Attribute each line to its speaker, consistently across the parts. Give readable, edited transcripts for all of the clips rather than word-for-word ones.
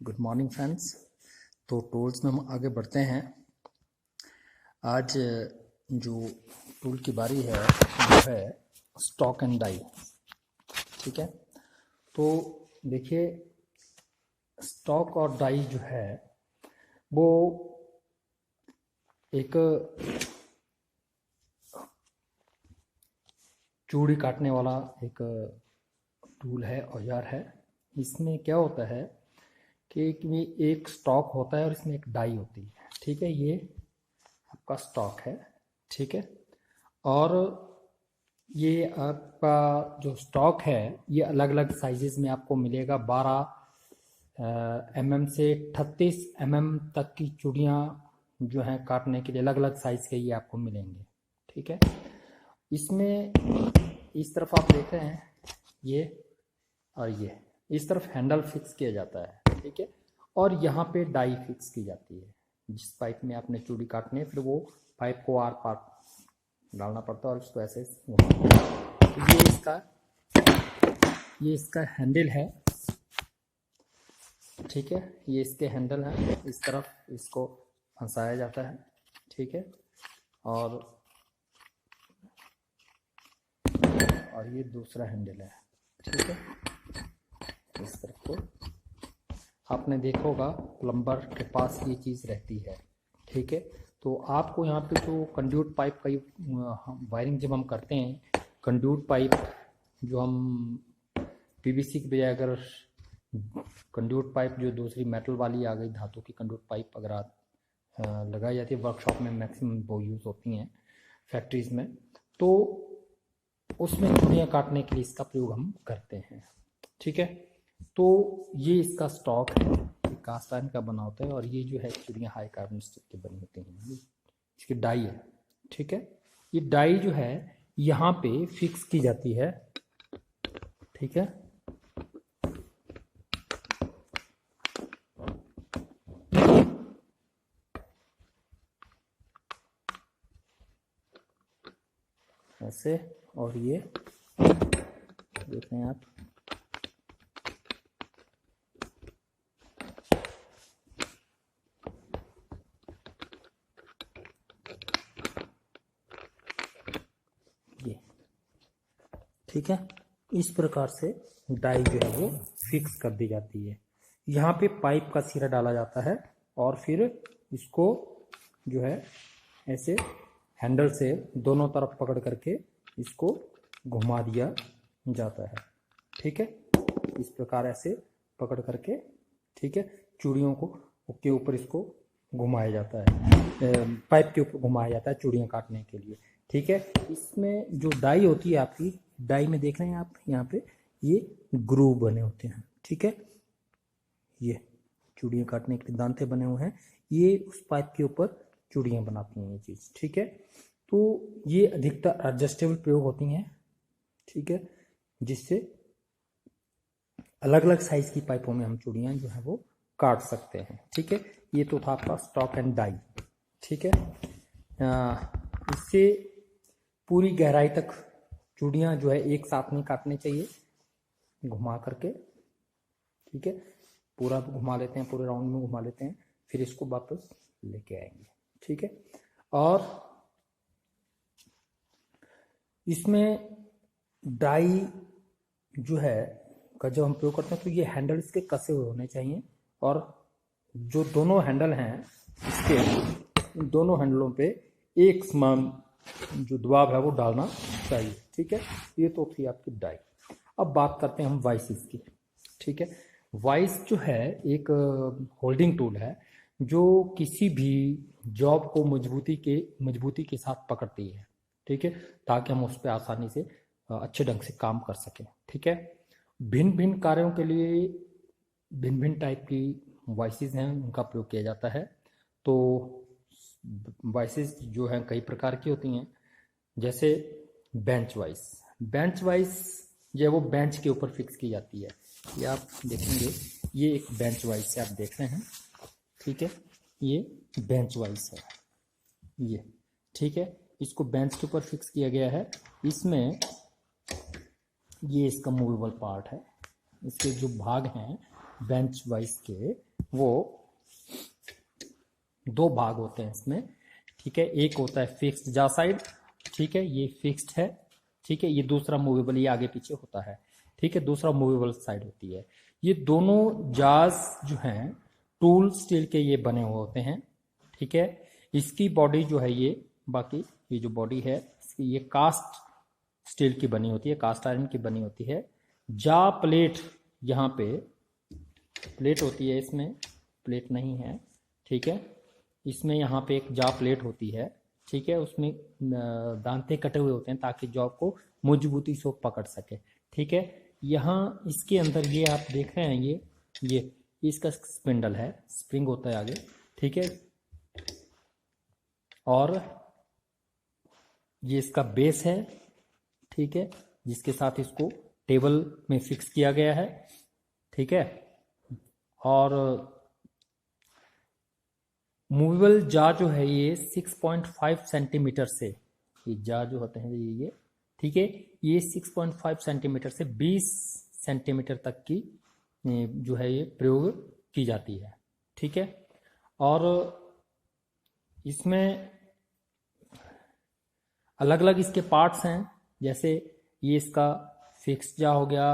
Speaker 1: Good morning friends. तो tools में हम आगे बढ़ते हैं। आज जो टूल की बारी है वो है स्टॉक एंड डाई। ठीक है, तो देखिए स्टॉक और डाई जो है वो एक चूड़ी काटने वाला एक टूल है, औजार है। इसमें क्या होता है कि एक स्टॉक होता है और इसमें एक डाई होती है। ठीक है, ये आपका स्टॉक है। ठीक है, और ये आपका जो स्टॉक है ये अलग अलग साइजेस में आपको मिलेगा। 12 mm से 38 mm तक की चूड़ियाँ जो हैं काटने के लिए अलग अलग साइज के ये आपको मिलेंगे। ठीक है, इसमें इस तरफ आप देख रहे हैं ये और ये इस तरफ हैंडल फिक्स किया जाता है। ठीक है, और यहाँ पे डाई फिक्स की जाती है। जिस पाइप में आपने चूड़ी काटनी है फिर वो पाइप को आर पार डालना पड़ता है और इसको ऐसे ये इसका हैंडल है। ठीक है, ये इसके हैंडल है, इस तरफ इसको फंसाया जाता है। ठीक है, और ये दूसरा हैंडल है। ठीक है, इस तरफ को आपने देखा होगा प्लम्बर के पास ये चीज़ रहती है। ठीक है, तो आपको यहाँ पे जो कंड्यूट पाइप का वायरिंग जब हम करते हैं, कंड्यूट पाइप जो हम पीवीसी के बजाय अगर कंड्यूट पाइप जो दूसरी मेटल वाली आ गई, धातु की कंड्यूट पाइप अगर आप लगाई जाती है, वर्कशॉप में मैक्सिमम वो यूज़ होती हैं, फैक्ट्रीज में, तो उसमें चूड़ियाँ काटने के लिए इसका प्रयोग हम करते हैं। ठीक है, तो ये इसका स्टॉक है, कास्ट आयरन का बना होता है, और ये जो है चूड़ियाँ हाई कार्बन स्टील की बनी होती हैं। इसकी डाई है। ठीक है, ये डाई जो है यहाँ पे फिक्स की जाती है। ठीक है, ऐसे, और ये देख रहे हैं आप, ये। ठीक है, इस प्रकार से डाई जो है वो फिक्स कर दी जाती है। यहाँ पे पाइप का सिरा डाला जाता है और फिर इसको जो है ऐसे हैंडल से दोनों तरफ पकड़ करके इसको घुमा दिया जाता है। ठीक है, इस प्रकार ऐसे पकड़ करके, ठीक है, चूड़ियों को के ऊपर इसको घुमाया जाता है, पाइप के ऊपर घुमाया जाता है चूड़ियाँ काटने के लिए। ठीक है, इसमें जो डाई होती है आपकी, डाई में देख रहे हैं आप यहाँ पे ये ग्रूव बने होते हैं। ठीक है, ये चूड़ियाँ काटने के लिए दांते बने हुए हैं, ये उस पाइप के ऊपर चूड़ियाँ बनाती हैं ये चीज़। ठीक है, तो ये अधिकतर एडजस्टेबल प्रयोग होती हैं। ठीक है, जिससे अलग अलग साइज की पाइपों में हम चूड़ियाँ जो है वो काट सकते हैं। ठीक है, ये तो था आपका स्टॉक एंड डाई। ठीक है, इससे पूरी गहराई तक चूड़ियाँ जो है एक साथ में काटनी चाहिए, घुमा करके। ठीक है, पूरा घुमा लेते हैं, पूरे राउंड में घुमा लेते हैं, फिर इसको वापस लेके आएंगे। ठीक है, और इसमें डाई जो है का जब हम प्रयोग करते हैं तो ये हैंडल इसके कसे हुए होने चाहिए, और जो दोनों हैंडल हैं इसके दोनों हैंडलों पे एक समान जो दबाव है वो डालना चाहिए। ठीक है, ये तो थी आपकी डाई। अब बात करते हैं हम वाइसेस की। ठीक है, वाइस जो है एक होल्डिंग टूल है जो किसी भी जॉब को मजबूती के साथ पकड़ती है। ठीक है, ताकि हम उस पर आसानी से अच्छे ढंग से काम कर सकें। ठीक है, भिन्न भिन्न कार्यों के लिए भिन्न भिन्न टाइप की वाइसेस हैं, उनका प्रयोग किया जाता है। तो वाइसेस जो हैं कई प्रकार की होती हैं, जैसे बेंच वाइस जो है वो बेंच के ऊपर फिक्स की जाती है। ये आप देखेंगे, ये एक बेंच वाइस से आप देख रहे हैं। ठीक है, ये बेंच वाइस है ये। ठीक है, इसको बेंच के ऊपर फिक्स किया गया है। इसमें ये इसका मूवेबल पार्ट है, इसके जो भाग हैं बेंच वाइस के वो दो भाग होते हैं इसमें, ठीक है। एक होता है फिक्स्ड जा साइड, ठीक है, ये फिक्स्ड है, ठीक है। ये दूसरा मूवेबल, ये आगे पीछे होता है, ठीक है। दूसरा मूवेबल साइड होती है। ये दोनों जाज जो हैं टूल स्टील के ये बने हुए होते हैं, ठीक है। इसकी बॉडी जो है ये, बाकी ये जो बॉडी है इसकी, ये कास्ट स्टील की बनी होती है, कास्ट आयरन की बनी होती है। जा प्लेट, यहाँ पे प्लेट होती है, इसमें प्लेट नहीं है, ठीक है। इसमें यहाँ पे एक जा प्लेट होती है, ठीक है। उसमें दांते कटे हुए होते हैं ताकि जॉब को मजबूती से पकड़ सके, ठीक है। यहाँ इसके अंदर ये आप देख रहे हैं, ये इसका स्पिंडल है, स्प्रिंग होता है आगे, ठीक है। और ये इसका बेस है, ठीक है, जिसके साथ इसको टेबल में फिक्स किया गया है, ठीक है। और मूवेबल जा जो है ये 6.5 सेंटीमीटर से, ये जा जो होते हैं ये, ठीक है, ये 6.5 सेंटीमीटर से 20 सेंटीमीटर तक की जो है ये प्रयोग की जाती है, ठीक है। और इसमें अलग अलग इसके पार्ट्स हैं, जैसे ये इसका फिक्स जा हो गया,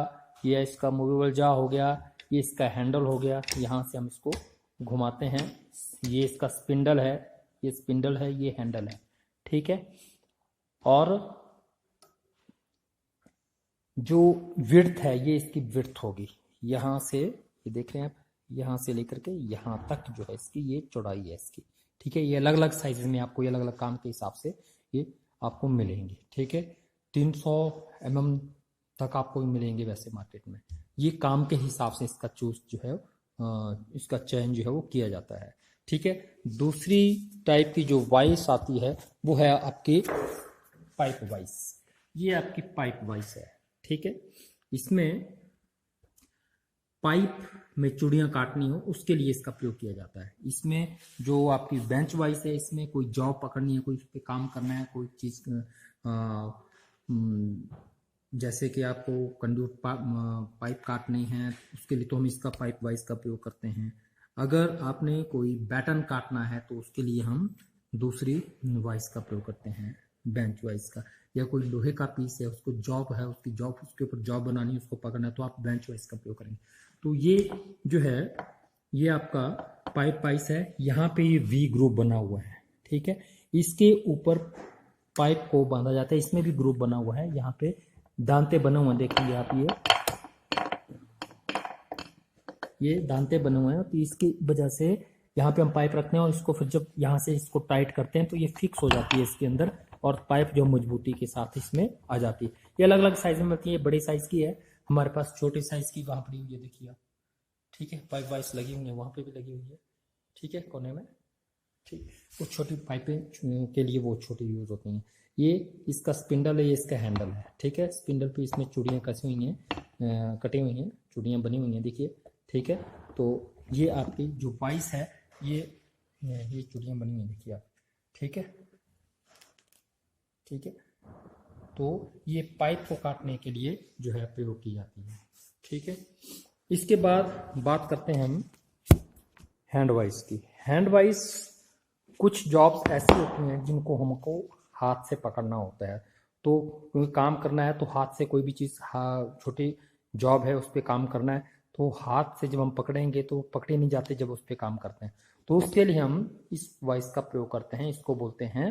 Speaker 1: ये इसका मूवेबल जा हो गया, ये इसका हैंडल हो गया, यहाँ से हम इसको घुमाते हैं। ये इसका स्पिंडल है, ये स्पिंडल है, ये हैंडल है, ठीक है। और जो विड्थ है, ये इसकी विड्थ होगी, यहाँ से ये देख रहे हैं आप, यहाँ से लेकर के यहाँ तक जो है इसकी ये चौड़ाई है इसकी, ठीक है। ये अलग अलग साइज में आपको, ये अलग अलग काम के हिसाब से ये आपको मिलेंगे, ठीक है। 300 mm तक आपको मिलेंगे वैसे मार्केट में। ये काम के हिसाब से इसका चूज जो है, इसका चयन जो है वो किया जाता है, ठीक है। दूसरी टाइप की जो वाइस आती है वो है आपकी पाइप वाइस। ये आपकी पाइप वाइस है, ठीक है। इसमें पाइप में चूड़ियां काटनी हो उसके लिए इसका प्रयोग किया जाता है। इसमें जो आपकी बेंच वाइस है, इसमें कोई जॉब पकड़नी है, कोई उस पर काम करना है, कोई चीज जैसे कि आपको कंडक्ट पाइप काटनी है, उसके लिए तो हम इसका पाइप वाइस का प्रयोग करते हैं। अगर आपने कोई बैटन काटना है तो उसके लिए हम दूसरी वाइस का प्रयोग करते हैं, बेंच वाइस का। या कोई लोहे का पीस है, उसको जॉब है, उसकी जॉब, उसके ऊपर जॉब बनानी है, उसको पकड़ना है, तो आप बेंच वाइस का प्रयोग करेंगे। तो ये जो है ये आपका पाइप वाइस है। यहाँ पे ये वी ग्रुप बना हुआ है, ठीक है। इसके ऊपर पाइप को बांधा जाता है, इसमें भी ग्रुप बना हुआ है, यहाँ पे दांते बने हुए हैं, देखेंगे आप, ये दांते बने हुए हैं। तो इसकी वजह से यहाँ पे हम पाइप रखते हैं और इसको फिर जब यहाँ से इसको टाइट करते हैं तो ये फिक्स हो जाती है इसके अंदर, और पाइप जो मजबूती के साथ इसमें आ जाती है। ये अलग अलग साइज में मिलती है, बड़ी साइज की है, हमारे पास छोटी साइज की वहाँ पड़ी हुई है, देखिए आप, ठीक है। पाइप वाइस लगी हुई है, वहाँ पे भी लगी हुई है, ठीक है, कोने में, ठीक। वो छोटी पाइपें के लिए वो छोटी यूज होती हैं। ये इसका स्पिंडल है, ये इसका हैंडल है, ठीक है। स्पिंडल पे इसमें चूड़ियाँ कसी हुई हैं, कटी हुई हैं, चूड़ियाँ बनी हुई हैं, देखिए, ठीक है। तो ये आपकी जो वाइस है, ये चूड़ियाँ बनी हुई हैं, देखिए आप, ठीक है, ठीक है। तो ये पाइप को काटने के लिए जो है प्रयोग की जाती है, ठीक है। इसके बाद बात करते हैं हम हैंड वाइस की। हैंड वाइस कुछ जॉब्स ऐसी होती हैं जिनको हमको हाथ से पकड़ना होता है, तो कोई काम करना है तो हाथ से कोई भी चीज़, छोटी जॉब है उस पर काम करना है तो हाथ से जब हम पकड़ेंगे तो पकड़े नहीं जाते जब उस पर काम करते हैं, तो उसके लिए हम इस वाइस का प्रयोग करते हैं, इसको बोलते हैं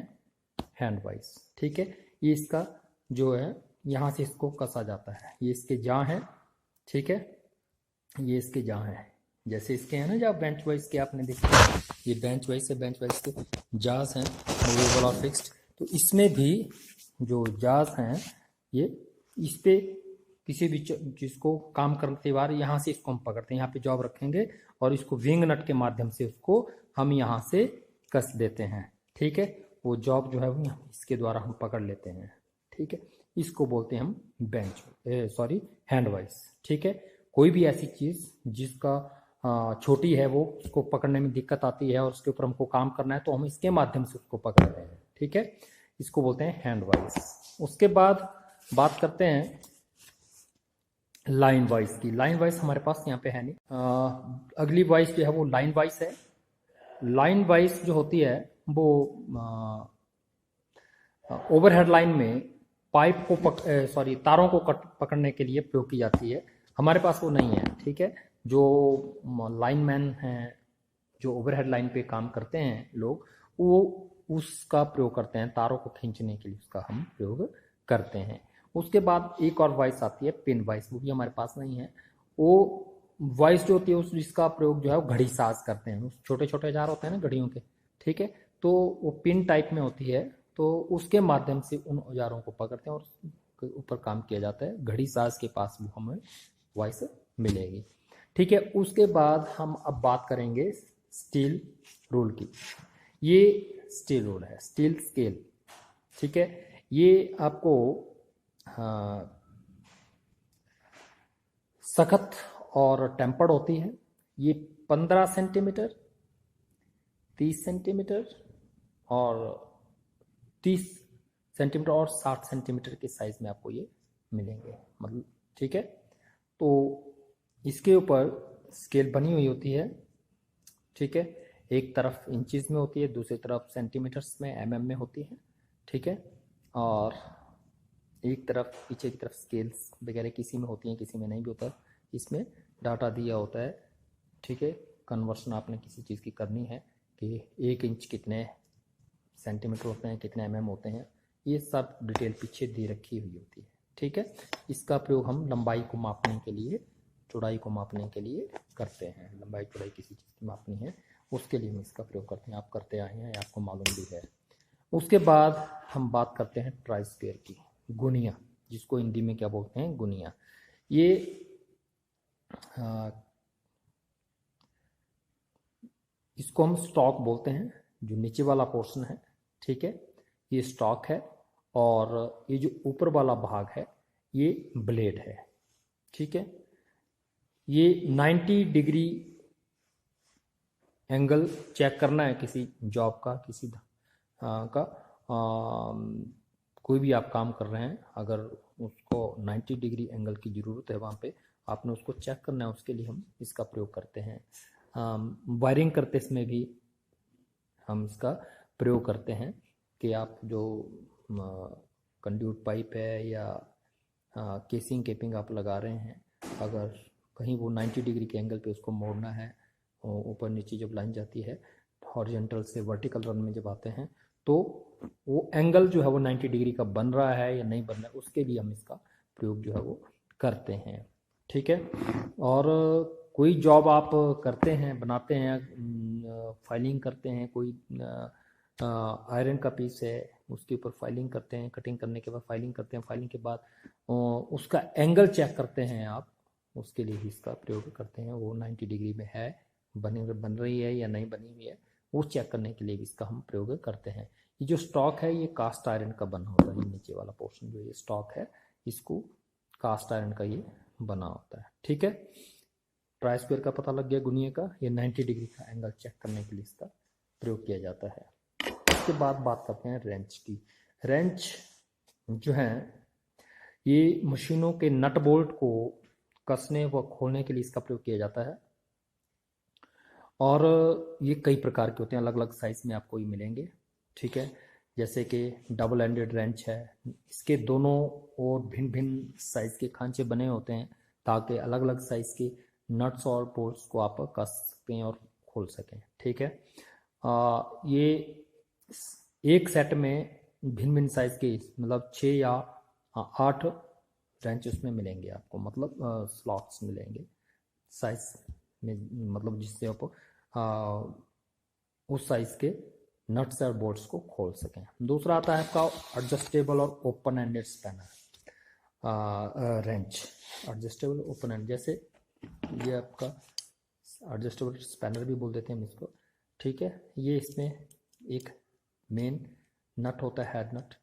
Speaker 1: हैंड वाइस, ठीक है। ये इसका जो है यहाँ से इसको कसा जाता है, ये इसके जाँ हैं, ठीक है, ये इसके जाँ हैं, जैसे इसके हैं ना जहाँ बेंच वाइस के आपने देखे, ये बेंच वाइस है, बेंच वाइस के जाज हैं मूवेबल और फिक्स्ड। तो इसमें भी जो जाज हैं ये, इस पे किसी भी जिसको काम करते बार यहाँ से इसको हम पकड़ते हैं, यहाँ पे जॉब रखेंगे और इसको विंग नट के माध्यम से उसको हम यहाँ से कस देते हैं, ठीक है। वो जॉब जो है वो इसके द्वारा हम पकड़ लेते हैं, ठीक है। इसको बोलते हैं हम हैंड वाइस, ठीक है। कोई भी ऐसी चीज़ जिसका छोटी है, वो उसको पकड़ने में दिक्कत आती है और उसके ऊपर हमको काम करना है तो हम इसके माध्यम से उसको पकड़ते हैं, ठीक है। इसको बोलते हैं हैंड वाइस। उसके बाद बात करते हैं लाइन वाइज की, लाइन वाइज हमारे पास यहाँ पे है नहीं। अगली वाइज जो है वो लाइन वाइज है। लाइन वाइज जो होती है वो ओवरहेड लाइन में पाइप को सॉरी तारों को पकड़ने के लिए प्रयोग की जाती है। हमारे पास वो नहीं है, ठीक है। जो लाइनमैन हैं, जो ओवरहेड लाइन पे काम करते हैं लोग, वो उसका प्रयोग करते हैं, तारों को खींचने के लिए उसका हम प्रयोग करते हैं। उसके बाद एक और वॉइस आती है पिन वॉइस, वो भी हमारे पास नहीं है। वो वॉइस जो होती है जिसका प्रयोग जो है वो घड़ी साज करते हैं। छोटे छोटे औजार होते हैं ना घड़ियों के, ठीक है, तो वो पिन टाइप में होती है, तो उसके माध्यम से उन औजारों को पकड़ते हैं और ऊपर काम किया जाता है। घड़ी साज के पास वो हमें वॉइस मिलेगी, ठीक है। उसके बाद हम अब बात करेंगे स्टील रूल की। ये स्टील रूल है, स्टील स्केल, ठीक है। ये आपको सख्त और टेम्पर्ड होती है। ये 15 सेंटीमीटर, 30 सेंटीमीटर और 30 सेंटीमीटर और 60 सेंटीमीटर के साइज में आपको ये मिलेंगे, मतलब, ठीक है। तो इसके ऊपर स्केल बनी हुई होती है, ठीक है। एक तरफ इंचेस में होती है, दूसरी तरफ सेंटीमीटर्स में, एमएम में होती है, ठीक है। और एक तरफ पीछे की तरफ स्केल्स वगैरह किसी में होती हैं, किसी में नहीं भी होता। इसमें डाटा दिया होता है, ठीक है। कन्वर्शन आपने किसी चीज़ की करनी है कि 1 इंच कितने सेंटीमीटर होते हैं, कितने एमएम होते हैं, ये सब डिटेल पीछे दे रखी हुई होती है, ठीक है। इसका प्रयोग हम लंबाई को मापने के लिए, चौड़ाई को मापने के लिए करते हैं। लंबाई चौड़ाई किसी चीज़ की मापनी है, उसके लिए हम इसका प्रयोग करते हैं। आप करते आए हैं, आपको मालूम भी है। उसके बाद हम बात करते हैं ट्राई स्क्वायर की, गुनिया, जिसको हिंदी में क्या बोलते हैं, गुनिया। ये इसको हम स्टॉक बोलते हैं, जो नीचे वाला पोर्शन है, ठीक है, ये स्टॉक है। और ये जो ऊपर वाला भाग है ये ब्लेड है, ठीक है। ये 90 डिग्री एंगल चेक करना है किसी जॉब का, किसी का कोई भी आप काम कर रहे हैं, अगर उसको 90 डिग्री एंगल की ज़रूरत है वहाँ पे, आपने उसको चेक करना है, उसके लिए हम इसका प्रयोग करते हैं। वायरिंग करते समय भी हम इसका प्रयोग करते हैं कि आप जो कंड्यूट पाइप है या केसिंग केपिंग आप लगा रहे हैं, अगर कहीं वो 90 डिग्री के एंगल पे उसको मोड़ना है, ऊपर नीचे जब लाइन जाती है हॉरिजॉन्टल से वर्टिकल रन में जब आते हैं, तो वो एंगल जो है वो 90 डिग्री का बन रहा है या नहीं बन रहा है, उसके लिए हम इसका प्रयोग जो है वो करते हैं, ठीक है। और कोई जॉब आप करते हैं, बनाते हैं, फाइलिंग करते हैं, कोई आयरन का पीस है उसके ऊपर फाइलिंग करते हैं, कटिंग करने के बाद फाइलिंग करते हैं, फाइलिंग के बाद उसका एंगल चेक करते हैं आप, उसके लिए भी इसका प्रयोग करते हैं। वो 90 डिग्री में है, बन रही है या नहीं बनी हुई है, वो चेक करने के लिए भी इसका हम प्रयोग करते हैं। ये जो स्टॉक है ये कास्ट आयरन का बना होता है, नीचे वाला पोर्शन जो ये स्टॉक है इसको कास्ट आयरन का ये बना होता है, ठीक है। ट्राई स्क्वायर का पता लग गया, गुनिया का, ये 90 डिग्री का एंगल चेक करने के लिए इसका प्रयोग किया जाता है। उसके बाद बात करते हैं रेंच की। रेंच जो है ये मशीनों के नट बोल्ट को कसने व खोलने के लिए इसका प्रयोग किया जाता है। और ये कई प्रकार के होते हैं, अलग अलग साइज में आपको ये मिलेंगे, ठीक है। जैसे कि डबल एंडेड रेंच है, इसके दोनों ओर भिन्न भिन्न साइज के खांचे बने होते हैं ताकि अलग अलग साइज के नट्स और बोल्ट्स को आप कस सकें और खोल सकें, ठीक है। ये एक सेट में भिन्न भिन्न साइज के, मतलब 6 या 8 रेंच उसमें मिलेंगे आपको, मतलब स्लॉट्स मिलेंगे साइज में, मतलब जिससे आप उस साइज के नट्स और बोल्ट्स को खोल सकें। दूसरा आता है आपका एडजस्टेबल और open ended spanner wrench. Adjustable open end, जैसे ये आपका एडजस्टेबल स्पैनर भी बोल देते हैं हम इसको, ठीक है। ये इसमें एक मेन नट होता है, हेड नट,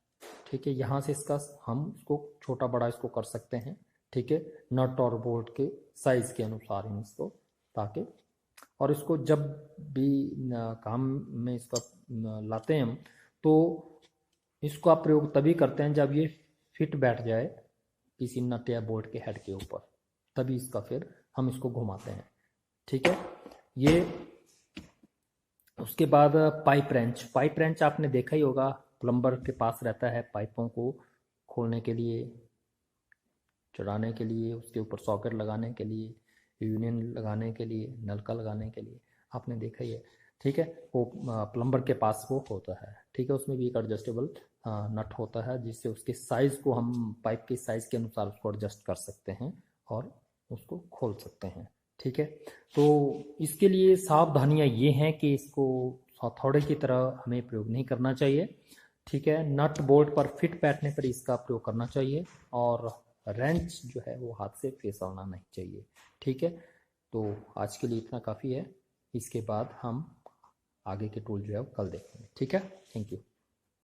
Speaker 1: ठीक है। यहाँ से इसका हम इसको छोटा बड़ा इसको कर सकते हैं, ठीक है, नट और बोल्ट के साइज के अनुसार हम इसको, ताकि, और इसको जब भी काम में इसका लाते हैं हम, तो इसको आप प्रयोग तभी करते हैं जब ये फिट बैठ जाए किसी नट या बोल्ट के हेड के ऊपर, तभी इसका फिर हम इसको घुमाते हैं। ठीक है, ये उसके बाद पाइप रेंच आपने देखा ही होगा, प्लम्बर के पास रहता है पाइपों को खोलने के लिए, चढ़ाने के लिए, उसके ऊपर सॉकेट लगाने के लिए, यूनियन लगाने के लिए, नलका लगाने के लिए, आपने देखा ही है। ठीक है, वो प्लम्बर के पास वो होता है। ठीक है, उसमें भी एक एडजस्टेबल नट होता है, जिससे उसके साइज़ को हम पाइप के साइज़ के अनुसार उसको एडजस्ट कर सकते हैं और उसको खोल सकते हैं। ठीक है, तो इसके लिए सावधानियां ये हैं कि इसको हथौड़े की तरह हमें प्रयोग नहीं करना चाहिए। ठीक है, नट बोल्ट पर फिट बैठने पर इसका प्रयोग करना चाहिए, और रेंच जो है वो हाथ से फिसलना नहीं चाहिए। ठीक है, तो आज के लिए इतना काफ़ी है। इसके बाद हम आगे के टूल जो है वो कल देखेंगे। ठीक है, थैंक यू।